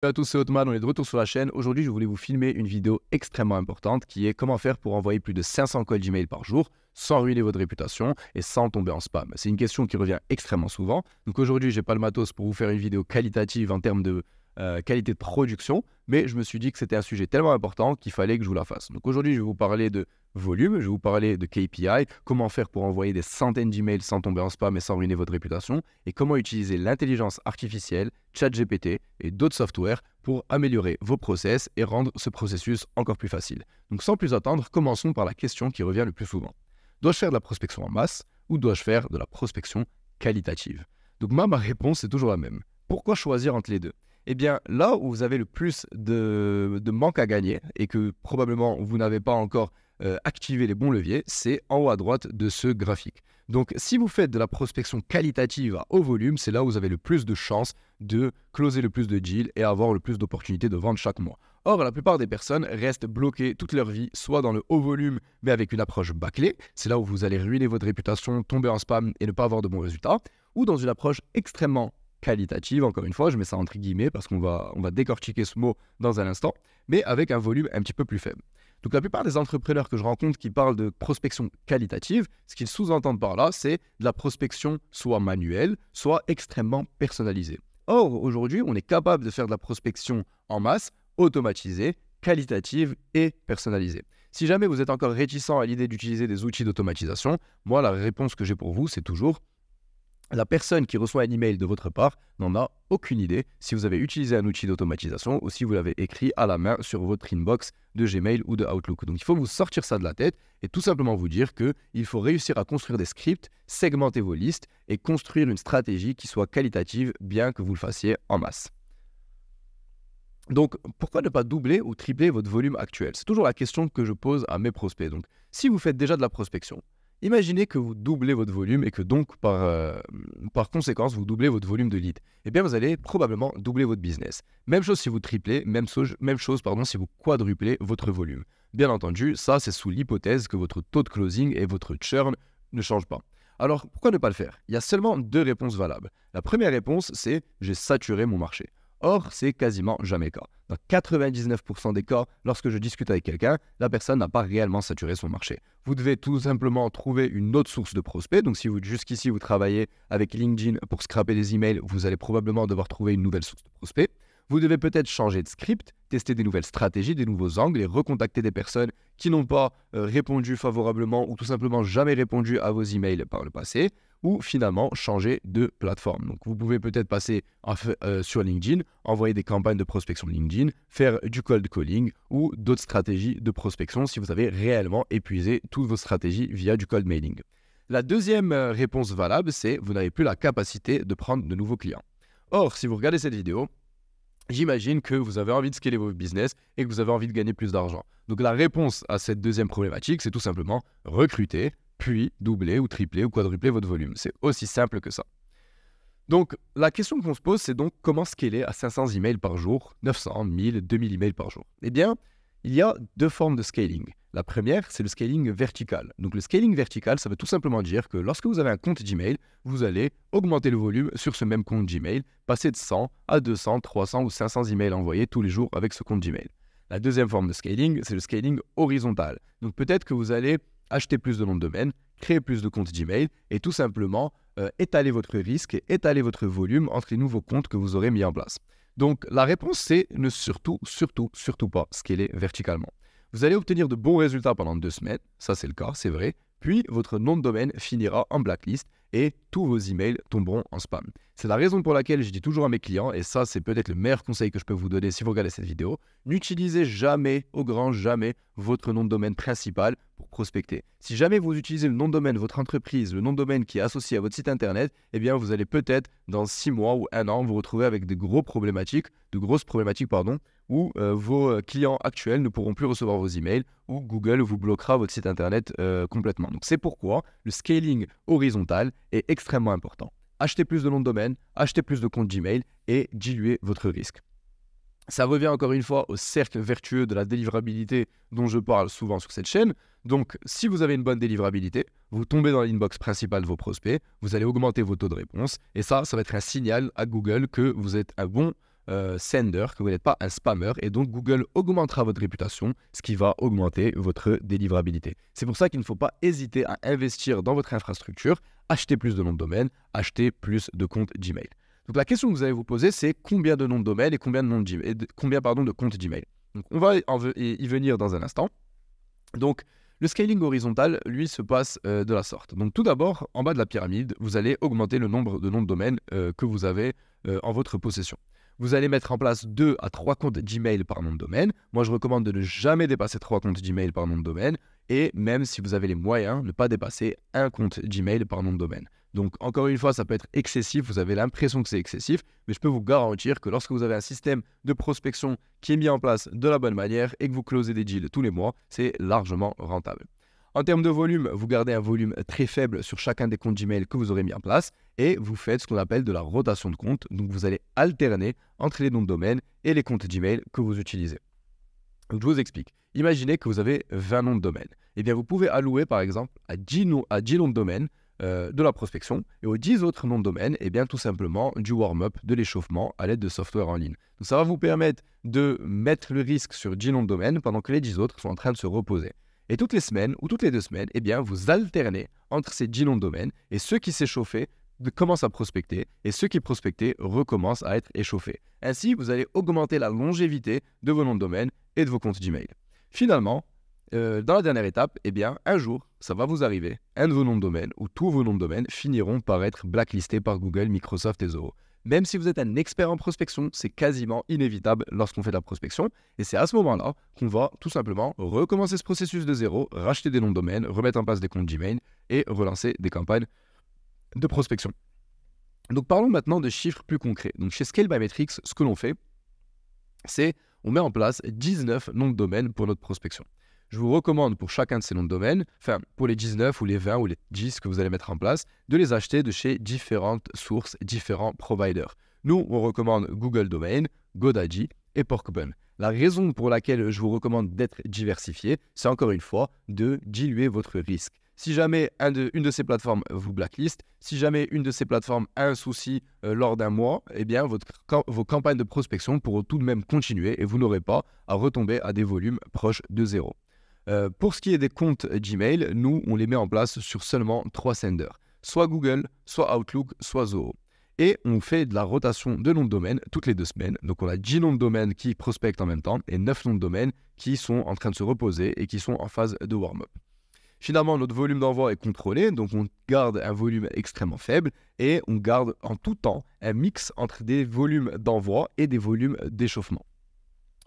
Salut à tous, c'est Otman, on est de retour sur la chaîne. Aujourd'hui, je voulais vous filmer une vidéo extrêmement importante qui est comment faire pour envoyer plus de 500 cold Gmail par jour sans ruiner votre réputation et sans tomber en spam. C'est une question qui revient extrêmement souvent. Donc aujourd'hui, je n'ai pas le matos pour vous faire une vidéo qualitative en termes de qualité de production, mais je me suis dit que c'était un sujet tellement important qu'il fallait que je vous la fasse. Donc aujourd'hui, je vais vous parler de volume, je vais vous parler de KPI, comment faire pour envoyer des centaines d'emails sans tomber en spam et sans ruiner votre réputation, et comment utiliser l'intelligence artificielle, ChatGPT et d'autres softwares pour améliorer vos process et rendre ce processus encore plus facile. Donc sans plus attendre, commençons par la question qui revient le plus souvent. Dois-je faire de la prospection en masse ou dois-je faire de la prospection qualitative? Donc ma réponse est toujours la même. Pourquoi choisir entre les deux? Eh bien, là où vous avez le plus de manque à gagner et que probablement vous n'avez pas encore activé les bons leviers, c'est en haut à droite de ce graphique. Donc, si vous faites de la prospection qualitative à haut volume, c'est là où vous avez le plus de chances de closer le plus de deals et avoir le plus d'opportunités de vendre chaque mois. Or, la plupart des personnes restent bloquées toute leur vie, soit dans le haut volume, mais avec une approche bâclée, c'est là où vous allez ruiner votre réputation, tomber en spam et ne pas avoir de bons résultats, ou dans une approche extrêmement qualitative, encore une fois, je mets ça entre guillemets parce qu'on va décortiquer ce mot dans un instant, mais avec un volume un petit peu plus faible. Donc la plupart des entrepreneurs que je rencontre qui parlent de prospection qualitative, ce qu'ils sous-entendent par là, c'est de la prospection soit manuelle, soit extrêmement personnalisée. Or, aujourd'hui, on est capable de faire de la prospection en masse, automatisée, qualitative et personnalisée. Si jamais vous êtes encore réticent à l'idée d'utiliser des outils d'automatisation, moi, la réponse que j'ai pour vous, c'est toujours: la personne qui reçoit un email de votre part n'en a aucune idée si vous avez utilisé un outil d'automatisation ou si vous l'avez écrit à la main sur votre inbox de Gmail ou de Outlook. Donc il faut vous sortir ça de la tête et tout simplement vous dire qu'il faut réussir à construire des scripts, segmenter vos listes et construire une stratégie qui soit qualitative, bien que vous le fassiez en masse. Donc, pourquoi ne pas doubler ou tripler votre volume actuel? C'est toujours la question que je pose à mes prospects. Donc, si vous faites déjà de la prospection, imaginez que vous doublez votre volume et que donc, par conséquence, vous doublez votre volume de lead. Eh bien, vous allez probablement doubler votre business. Même chose si vous triplez, même chose si vous quadruplez votre volume. Bien entendu, ça, c'est sous l'hypothèse que votre taux de closing et votre churn ne changent pas. Alors, pourquoi ne pas le faire? Il y a seulement deux réponses valables. La première réponse, c'est « j'ai saturé mon marché ». Or, c'est quasiment jamais le cas. Dans 99% des cas, lorsque je discute avec quelqu'un, la personne n'a pas réellement saturé son marché. Vous devez tout simplement trouver une autre source de prospects. Donc, si jusqu'ici vous travaillez avec LinkedIn pour scraper des emails, vous allez probablement devoir trouver une nouvelle source de prospects. Vous devez peut-être changer de script, tester des nouvelles stratégies, des nouveaux angles et recontacter des personnes qui n'ont pas répondu favorablement ou tout simplement jamais répondu à vos emails par le passé, ou finalement changer de plateforme. Donc vous pouvez peut-être passer sur LinkedIn, envoyer des campagnes de prospection LinkedIn, faire du cold calling ou d'autres stratégies de prospection si vous avez réellement épuisé toutes vos stratégies via du cold mailing. La deuxième réponse valable, c'est vous n'avez plus la capacité de prendre de nouveaux clients. Or, si vous regardez cette vidéo, j'imagine que vous avez envie de scaler votre business et que vous avez envie de gagner plus d'argent. Donc la réponse à cette deuxième problématique, c'est tout simplement recruter, puis doubler ou tripler ou quadrupler votre volume. C'est aussi simple que ça. Donc la question qu'on se pose, c'est donc comment scaler à 500 emails par jour, 900, 1000, 2000 emails par jour? Eh bien, il y a deux formes de scaling. La première, c'est le scaling vertical. Donc le scaling vertical, ça veut tout simplement dire que lorsque vous avez un compte Gmail, vous allez augmenter le volume sur ce même compte Gmail, passer de 100 à 200, 300 ou 500 emails envoyés tous les jours avec ce compte Gmail. La deuxième forme de scaling, c'est le scaling horizontal. Donc peut-être que vous allez acheter plus de noms de domaine, créer plus de comptes Gmail et tout simplement étaler votre risque et étaler votre volume entre les nouveaux comptes que vous aurez mis en place. Donc la réponse, c'est ne surtout pas scaler verticalement. Vous allez obtenir de bons résultats pendant 2 semaines, ça c'est le cas, c'est vrai, puis votre nom de domaine finira en blacklist et tous vos emails tomberont en spam. C'est la raison pour laquelle je dis toujours à mes clients, et ça c'est peut-être le meilleur conseil que je peux vous donner si vous regardez cette vidéo, n'utilisez jamais, au grand jamais, votre nom de domaine principal pour prospecter. Si jamais vous utilisez le nom de domaine de votre entreprise, le nom de domaine qui est associé à votre site internet, eh bien vous allez peut-être dans 6 mois ou 1 an vous retrouver avec de grosses problématiques, où vos clients actuels ne pourront plus recevoir vos emails, ou Google vous bloquera votre site internet complètement. Donc c'est pourquoi le scaling horizontal est extrêmement important. Achetez plus de noms de domaine, achetez plus de comptes Gmail et diluez votre risque. Ça revient encore une fois au cercle vertueux de la délivrabilité dont je parle souvent sur cette chaîne. Donc, si vous avez une bonne délivrabilité, vous tombez dans l'inbox principal de vos prospects, vous allez augmenter vos taux de réponse et ça va être un signal à Google que vous êtes un bon sender, que vous n'êtes pas un spammer, et donc Google augmentera votre réputation, ce qui va augmenter votre délivrabilité. C'est pour ça qu'il ne faut pas hésiter à investir dans votre infrastructure, acheter plus de noms de domaine, acheter plus de comptes Gmail. Donc la question que vous allez vous poser, c'est combien de noms de domaine et combien de comptes Gmail. Donc on va y venir dans un instant. Donc le scaling horizontal, lui, se passe de la sorte. Donc tout d'abord, en bas de la pyramide, vous allez augmenter le nombre de noms de domaine que vous avez en votre possession. Vous allez mettre en place 2 à 3 comptes Gmail par nom de domaine. Moi, je recommande de ne jamais dépasser 3 comptes Gmail par nom de domaine. Et même si vous avez les moyens, ne pas dépasser un compte Gmail par nom de domaine. Donc, encore une fois, ça peut être excessif. Vous avez l'impression que c'est excessif. Mais je peux vous garantir que lorsque vous avez un système de prospection qui est mis en place de la bonne manière et que vous closez des deals tous les mois, c'est largement rentable. En termes de volume, vous gardez un volume très faible sur chacun des comptes Gmail que vous aurez mis en place et vous faites ce qu'on appelle de la rotation de comptes. Donc, vous allez alterner entre les noms de domaine et les comptes Gmail que vous utilisez. Donc, je vous explique. Imaginez que vous avez 20 noms de domaine. Eh bien, vous pouvez allouer, par exemple, à 10 noms de domaine de la prospection et aux 10 autres noms de domaine, eh bien, tout simplement du warm-up, de l'échauffement à l'aide de software en ligne. Donc, ça va vous permettre de mettre le risque sur 10 noms de domaine pendant que les 10 autres sont en train de se reposer. Et toutes les semaines ou toutes les 2 semaines, eh bien, vous alternez entre ces 10 noms de domaine et ceux qui s'échauffaient commencent à prospecter et ceux qui prospectaient recommencent à être échauffés. Ainsi, vous allez augmenter la longévité de vos noms de domaine et de vos comptes Gmail. Finalement, dans la dernière étape, eh bien, un jour, ça va vous arriver, un de vos noms de domaine ou tous vos noms de domaine finiront par être blacklistés par Google, Microsoft et Zoho. Même si vous êtes un expert en prospection, c'est quasiment inévitable lorsqu'on fait de la prospection. Et c'est à ce moment-là qu'on va tout simplement recommencer ce processus de zéro, racheter des noms de domaine, remettre en place des comptes Gmail et relancer des campagnes de prospection. Donc parlons maintenant de chiffres plus concrets. Donc chez Scale by Metrics, ce que l'on fait, c'est on met en place 19 noms de domaine pour notre prospection. Je vous recommande pour chacun de ces noms de domaine, enfin pour les 19 ou les 20 ou les 10 que vous allez mettre en place, de les acheter de chez différentes sources, différents providers. Nous, on recommande Google Domain, GoDaddy et Porkbun. La raison pour laquelle je vous recommande d'être diversifié, c'est encore une fois de diluer votre risque. Si jamais une de ces plateformes vous blacklist, si jamais une de ces plateformes a un souci lors d'un mois, eh bien vos campagnes de prospection pourront tout de même continuer et vous n'aurez pas à retomber à des volumes proches de zéro. Pour ce qui est des comptes Gmail, nous, on les met en place sur seulement 3 senders, soit Google, soit Outlook, soit Zoho. Et on fait de la rotation de noms de domaine toutes les 2 semaines. Donc on a 10 noms de domaine qui prospectent en même temps et 9 noms de domaine qui sont en train de se reposer et qui sont en phase de warm-up. Finalement, notre volume d'envoi est contrôlé, donc on garde un volume extrêmement faible et on garde en tout temps un mix entre des volumes d'envoi et des volumes d'échauffement.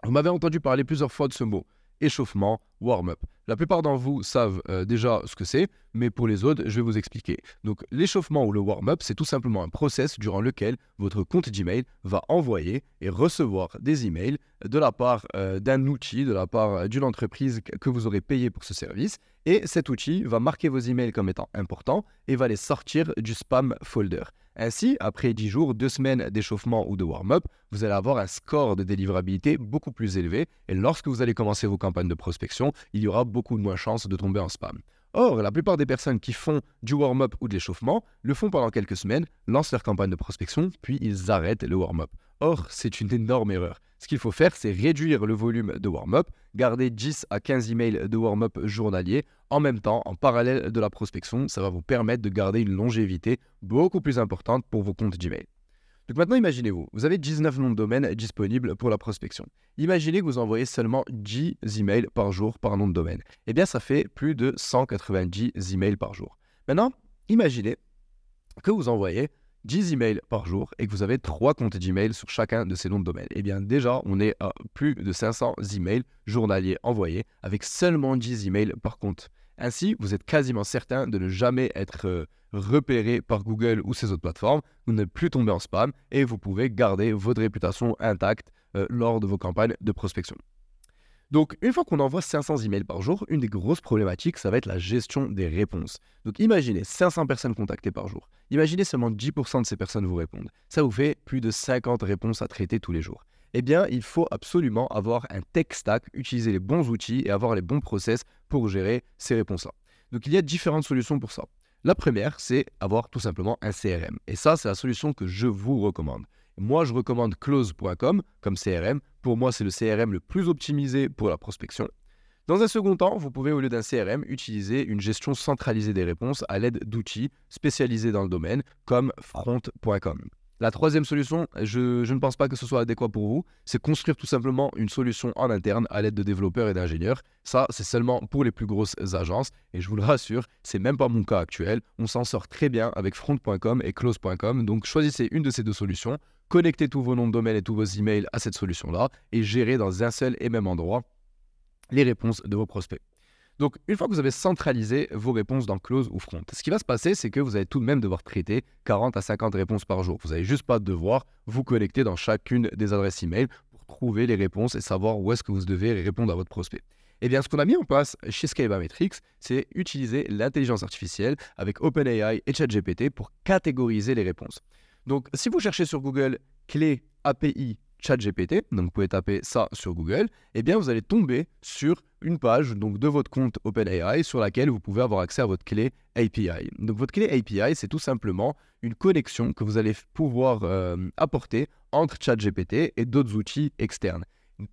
Vous m'avez entendu parler plusieurs fois de ce mot, échauffement, warm-up. La plupart d'entre vous savent déjà ce que c'est, mais pour les autres, je vais vous expliquer. Donc l'échauffement ou le warm-up, c'est tout simplement un process durant lequel votre compte Gmail va envoyer et recevoir des emails de la part d'un outil, de la part d'une entreprise que vous aurez payé pour ce service. Et cet outil va marquer vos emails comme étant importants et va les sortir du spam folder. Ainsi, après 10 jours, 2 semaines d'échauffement ou de warm-up, vous allez avoir un score de délivrabilité beaucoup plus élevé. Et lorsque vous allez commencer vos campagnes de prospection, il y aura beaucoup de moins chances de tomber en spam. Or, la plupart des personnes qui font du warm-up ou de l'échauffement le font pendant quelques semaines, lancent leur campagne de prospection, puis ils arrêtent le warm-up. Or, c'est une énorme erreur. Ce qu'il faut faire, c'est réduire le volume de warm-up, garder 10 à 15 emails de warm-up journaliers en même temps, en parallèle de la prospection. Ça va vous permettre de garder une longévité beaucoup plus importante pour vos comptes Gmail. Donc maintenant, imaginez-vous, vous avez 19 noms de domaine disponibles pour la prospection. Imaginez que vous envoyez seulement 10 emails par jour par nom de domaine. Eh bien, ça fait plus de 190 emails par jour. Maintenant, imaginez que vous envoyez 10 emails par jour et que vous avez 3 comptes Gmail sur chacun de ces noms de domaine. Eh bien déjà, on est à plus de 500 emails journaliers envoyés avec seulement 10 emails par compte. Ainsi, vous êtes quasiment certain de ne jamais être repéré par Google ou ces autres plateformes, vous n'êtes plus tombé en spam et vous pouvez garder votre réputation intacte lors de vos campagnes de prospection. Donc, une fois qu'on envoie 500 emails par jour, une des grosses problématiques, ça va être la gestion des réponses. Donc, imaginez 500 personnes contactées par jour. Imaginez seulement 10% de ces personnes vous répondent. Ça vous fait plus de 50 réponses à traiter tous les jours. Eh bien, il faut absolument avoir un tech stack, utiliser les bons outils et avoir les bons process pour gérer ces réponses-là. Donc, il y a différentes solutions pour ça. La première, c'est avoir tout simplement un CRM. Et ça, c'est la solution que je vous recommande. Moi, je recommande close.com comme CRM. Pour moi, c'est le CRM le plus optimisé pour la prospection. Dans un second temps, vous pouvez, au lieu d'un CRM, utiliser une gestion centralisée des réponses à l'aide d'outils spécialisés dans le domaine, comme front.com. La troisième solution, je ne pense pas que ce soit adéquat pour vous, c'est construire tout simplement une solution en interne à l'aide de développeurs et d'ingénieurs. Ça, c'est seulement pour les plus grosses agences, et je vous le rassure, c'est même pas mon cas actuel. On s'en sort très bien avec front.com et close.com, donc choisissez une de ces deux solutions, connectez tous vos noms de domaine et tous vos emails à cette solution-là, et gérez dans un seul et même endroit les réponses de vos prospects. Donc, une fois que vous avez centralisé vos réponses dans Close ou Front, ce qui va se passer, c'est que vous allez tout de même devoir traiter 40 à 50 réponses par jour. Vous n'avez juste pas devoir vous connecter dans chacune des adresses email pour trouver les réponses et savoir où est-ce que vous devez répondre à votre prospect. Eh bien, ce qu'on a mis en place chez Scalable-Metrics, c'est utiliser l'intelligence artificielle avec OpenAI et ChatGPT pour catégoriser les réponses. Donc, si vous cherchez sur Google clé API ChatGPT, donc vous pouvez taper ça sur Google, eh bien vous allez tomber sur une page donc, de votre compte OpenAI sur laquelle vous pouvez avoir accès à votre clé API. Donc votre clé API, c'est tout simplement une connexion que vous allez pouvoir apporter entre ChatGPT et d'autres outils externes.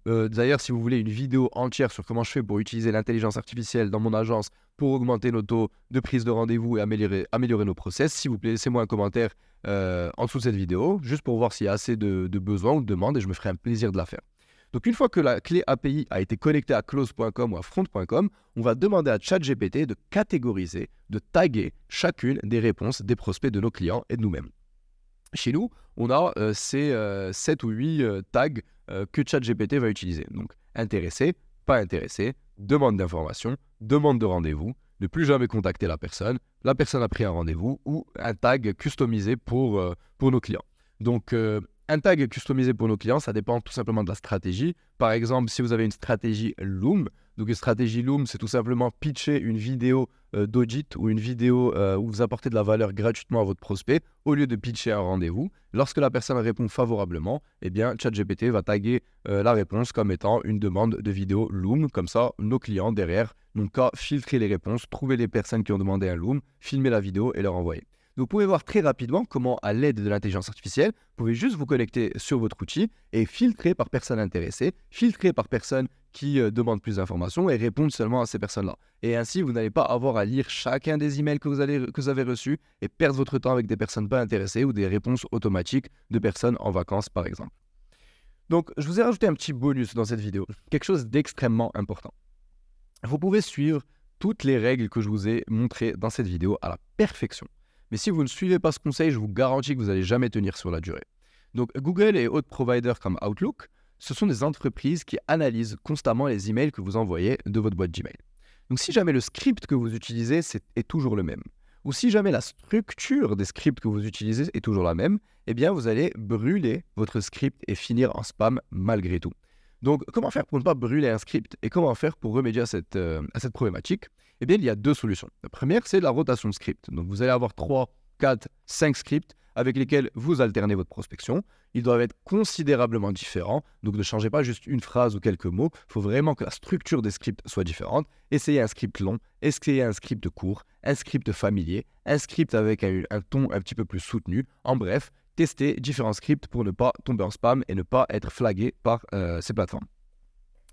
D'ailleurs, si vous voulez une vidéo entière sur comment je fais pour utiliser l'intelligence artificielle dans mon agence pour augmenter nos taux de prise de rendez-vous et améliorer nos process, s'il vous plaît, laissez-moi un commentaire en dessous de cette vidéo, juste pour voir s'il y a assez de besoins ou de demandes et je me ferai un plaisir de la faire. Donc une fois que la clé API a été connectée à close.com ou à front.com, on va demander à ChatGPT de catégoriser, de taguer chacune des réponses des prospects de nos clients et de nous-mêmes. Chez nous, on a ces 7 ou 8 tags que ChatGPT va utiliser. Donc intéressé, pas intéressé, demande d'information, demande de rendez-vous, ne plus jamais contacter la personne a pris un rendez-vous ou un tag customisé pour nos clients. Donc un tag customisé pour nos clients, ça dépend tout simplement de la stratégie. Par exemple, si vous avez une stratégie Loom, donc une stratégie Loom, c'est tout simplement pitcher une vidéo d'audit ou une vidéo où vous apportez de la valeur gratuitement à votre prospect au lieu de pitcher un rendez-vous. Lorsque la personne répond favorablement, eh bien, ChatGPT va taguer la réponse comme étant une demande de vidéo Loom. Comme ça, nos clients derrière n'ont qu'à filtrer les réponses, trouver les personnes qui ont demandé un Loom, filmer la vidéo et leur envoyer. Vous pouvez voir très rapidement comment, à l'aide de l'intelligence artificielle, vous pouvez juste vous connecter sur votre outil et filtrer par personne intéressée, filtrer par personne qui demande plus d'informations et répondre seulement à ces personnes-là. Et ainsi, vous n'allez pas avoir à lire chacun des emails que vous avez reçus et perdre votre temps avec des personnes pas intéressées ou des réponses automatiques de personnes en vacances, par exemple. Donc, je vous ai rajouté un petit bonus dans cette vidéo, quelque chose d'extrêmement important. Vous pouvez suivre toutes les règles que je vous ai montrées dans cette vidéo à la perfection. Mais si vous ne suivez pas ce conseil, je vous garantis que vous n'allez jamais tenir sur la durée. Donc Google et autres providers comme Outlook, ce sont des entreprises qui analysent constamment les emails que vous envoyez de votre boîte Gmail. Donc si jamais le script que vous utilisez est toujours le même, ou si jamais la structure des scripts que vous utilisez est toujours la même, eh bien vous allez brûler votre script et finir en spam malgré tout. Donc comment faire pour ne pas brûler un script et comment faire pour remédier à cette problématique? Eh bien, il y a deux solutions. La première, c'est la rotation de script. Donc, vous allez avoir 3, 4, 5 scripts avec lesquels vous alternez votre prospection. Ils doivent être considérablement différents. Donc, ne changez pas juste une phrase ou quelques mots. Il faut vraiment que la structure des scripts soit différente. Essayez un script long, essayez un script court, un script familier, un script avec un ton un petit peu plus soutenu. En bref, testez différents scripts pour ne pas tomber en spam et ne pas être flagué par ces plateformes.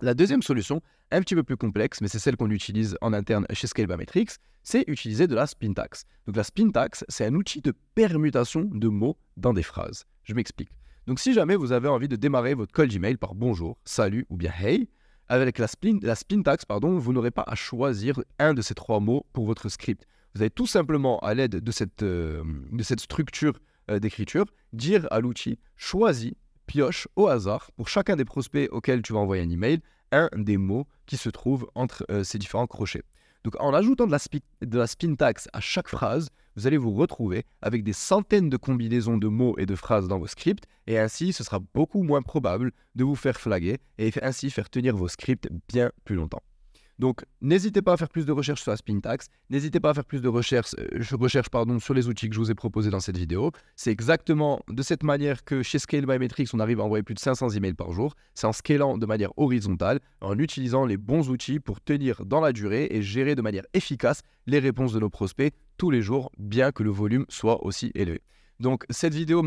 La deuxième solution, un petit peu plus complexe, mais c'est celle qu'on utilise en interne chez Scalable-Metrics, c'est utiliser de la syntaxe. Donc la syntaxe, c'est un outil de permutation de mots dans des phrases. Je m'explique. Donc si jamais vous avez envie de démarrer votre call Gmail par bonjour, salut ou bien hey, avec la syntaxe, vous n'aurez pas à choisir un de ces 3 mots pour votre script. Vous allez tout simplement, à l'aide de cette structure d'écriture, dire à l'outil « choisis » pioche au hasard pour chacun des prospects auxquels tu vas envoyer un email, un des mots qui se trouvent entre ces différents crochets. Donc en ajoutant de la syntaxe à chaque phrase, vous allez vous retrouver avec des centaines de combinaisons de mots et de phrases dans vos scripts et ainsi ce sera beaucoup moins probable de vous faire flaguer et ainsi faire tenir vos scripts bien plus longtemps. Donc, n'hésitez pas à faire plus de recherches sur la syntaxe, n'hésitez pas à faire plus de recherches sur les outils que je vous ai proposés dans cette vidéo. C'est exactement de cette manière que chez Scalable-Metrics, on arrive à envoyer plus de 500 emails par jour. C'est en scalant de manière horizontale, en utilisant les bons outils pour tenir dans la durée et gérer de manière efficace les réponses de nos prospects tous les jours, bien que le volume soit aussi élevé. Donc cette vidéo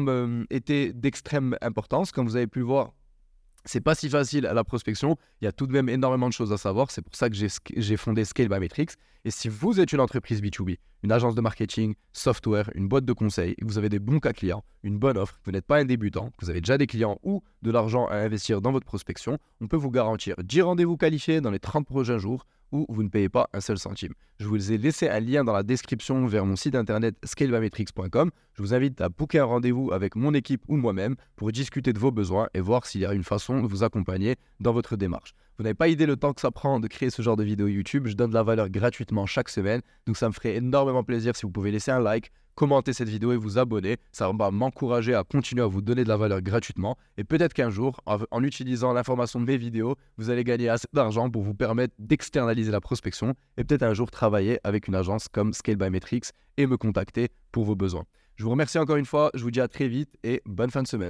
était d'extrême importance. Comme vous avez pu le voir, c'est pas si facile à la prospection. Il y a tout de même énormément de choses à savoir. C'est pour ça que j'ai fondé Scale by Metrics. Et si vous êtes une entreprise B2B, une agence de marketing, software, une boîte de conseil, et que vous avez des bons cas clients, une bonne offre, que vous n'êtes pas un débutant, que vous avez déjà des clients ou de l'argent à investir dans votre prospection, on peut vous garantir 10 rendez-vous qualifiés dans les 30 prochains jours où vous ne payez pas un seul centime. Je vous ai laissé un lien dans la description vers mon site internet scalebymetrics.com. Je vous invite à booker un rendez-vous avec mon équipe ou moi-même pour discuter de vos besoins et voir s'il y a une façon de vous accompagner dans votre démarche. Vous n'avez pas idée le temps que ça prend de créer ce genre de vidéo YouTube. Je donne de la valeur gratuitement chaque semaine. Donc ça me ferait énormément plaisir si vous pouvez laisser un like, commenter cette vidéo et vous abonner. Ça va m'encourager à continuer à vous donner de la valeur gratuitement. Et peut-être qu'un jour, en utilisant l'information de mes vidéos, vous allez gagner assez d'argent pour vous permettre d'externaliser la prospection et peut-être un jour travailler avec une agence comme Scale by Metrics et me contacter pour vos besoins. Je vous remercie encore une fois. Je vous dis à très vite et bonne fin de semaine.